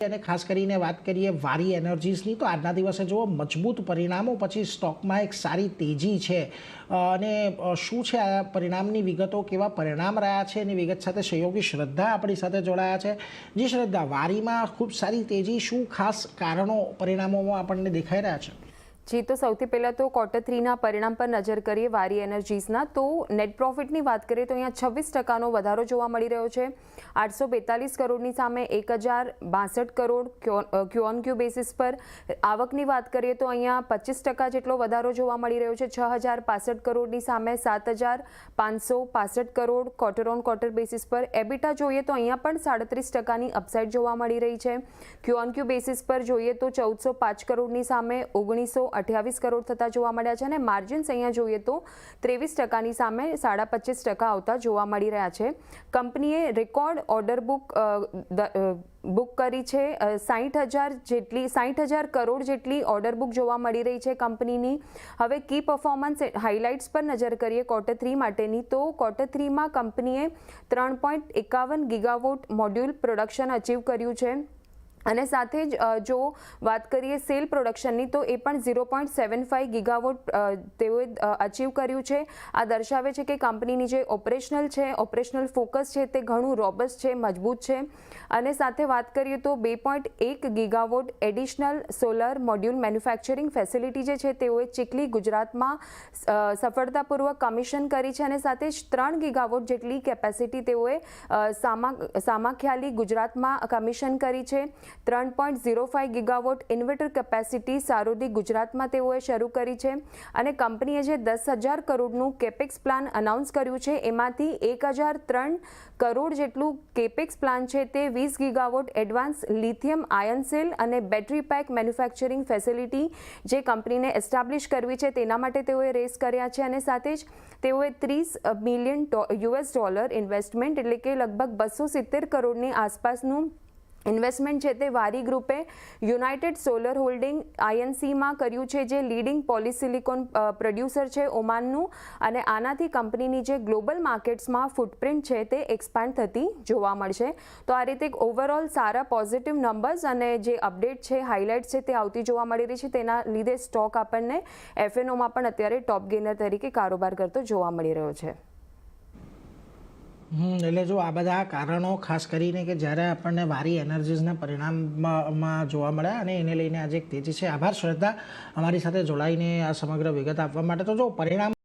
અને ખાસ કરીને વાત કરીએ વારી એનર્જીસની તો આજના દિવસે જુઓ મજબૂત પરિણામો પછી સ્ટોકમાં એક સારી તેજી છે અને શું છે આ પરિણામની વિગતો, કેવા પરિણામ રહ્યા છે એની વિગત સાથે સહયોગી શ્રદ્ધા આપણી સાથે જોડાયા છે. જી શ્રદ્ધા, વારીમાં ખૂબ સારી તેજી, શું ખાસ કારણો પરિણામોમાં આપણને દેખાઈ રહ્યા છે? જી, તો સૌથી પહેલાં તો Q3ના પરિણામ પર નજર કરીએ વારી એનર્જીસના. તો નેટ પ્રોફિટની વાત કરીએ તો અહીંયા 26% વધારો જોવા મળી રહ્યો છે. 842 કરોડની સામે 1062 કરોડ ક્યુ ઓન ક્યુ બેસિસ પર. આવકની વાત કરીએ તો અહીંયા 25% જેટલો વધારો જોવા મળી રહ્યો છે. 6065 કરોડની સામે 7565 crore quarter on quarter basis પર. એબિટા જોઈએ તો અહીંયા પણ 37%ની અપસાઇડ જોવા મળી રહી છે. ક્યુ ઓન ક્યુ બેસિસ પર જોઈએ તો 1405 કરોડની સામે 1928 કરોડ થતા જોવા મળ્યા છે અને માર્જિન્સ અહીંયા જોઈએ તો 23%ની સામે 25.5% આવતા જોવા મળી રહ્યા છે. કંપનીએ રેકોર્ડ ઓર્ડર બુક કરી છે. 60,000 કરોડ જેટલી ઓર્ડર બુક જોવા મળી રહી છે કંપનીની. હવે કી પરફોર્મન્સ હાઇલાઇટ્સ પર નજર કરીએ Q3 માટેની તો Q3માં કંપનીએ 3.51 ગીગાવોટ મોડ્યુલ પ્રોડક્શન અચીવ કર્યું છે અને સાથે જ જો વાત કરીએ સેલ પ્રોડક્શનની તો એ પણ 0.75 ગીગાવોટ તેઓએ અચીવ કર્યું છે. આ દર્શાવે છે કે કંપનીની જે ઓપરેશનલ ફોકસ છે તે ઘણું રોબસ્ટ છે, મજબૂત છે. અને સાથે વાત કરીએ તો 2.1 gigawatt additional solar module manufacturing facility જે છે તેઓએ ચીખલી ગુજરાતમાં સફળતાપૂર્વક કમિશન કરી છે અને સાથે જ 3 ગીગાવોટ જેટલી કેપેસિટી તેઓએ સામાખ્યાલી ગુજરાતમાં કમિશન કરી છે. 3.05 ગીગાવોટ ઇન્વર્ટર કેપેસિટી સારોદી ગુજરાતમાં તેઓએ શરૂ કરી છે અને કંપનીએ જે 10,000 કરોડનું કેપેક્સ પ્લાન અનાઉન્સ કર્યું છે એમાંથી 1,003 કરોડ જેટલું કેપેક્સ પ્લાન છે તે 20 gigawatt advance lithium ion cell અને બેટરી પેક મેન્યુફેક્ચરિંગ ફેસિલિટી જે કંપનીને એસ્ટાબ્લિશ કરવી છે તેના માટે તેઓએ રેસ કર્યા છે અને સાથે જ તેઓએ $30 મિલિયન ઇન્વેસ્ટમેન્ટ એટલે કે લગભગ 270 કરોડની આસપાસનું ઇન્વેસ્ટમેન્ટ છે તે વારી ગ્રુપે યુનાઇટેડ સોલર હોલ્ડિંગ INCમાં કર્યું છે જે લીડિંગ પોલિસિલિકોન પ્રોડ્યુસર છે ઓમાનનું અને આનાથી કંપનીની જે ગ્લોબલ માર્કેટ્સમાં ફૂટપ્રિન્ટ છે તે એક્સપાન્ડ થતી જોવા મળશે. તો આ રીતે ઓવરઓલ સારા પોઝિટિવ નંબર્સ અને જે અપડેટ છે, હાઇલાઇટ્સ છે તે આવતી જોવા મળી રહી છે. તેના લીધે સ્ટોક આપણને FNOમાં પણ અત્યારે ટોપ ગેનર તરીકે કારોબાર કરતો જોવા મળી રહ્યો છે. એટલે જો આ બધા કારણો ખાસ કરીને કે જ્યારે આપણને વારી એનર્જીસના પરિણામમાં જોવા મળ્યા અને એને લઈને આજે એક તેજી છે. આભાર શ્રદ્ધા, અમારી સાથે જોડાઈને આ સમગ્ર વિગત આપવા માટે. તો જો પરિણામ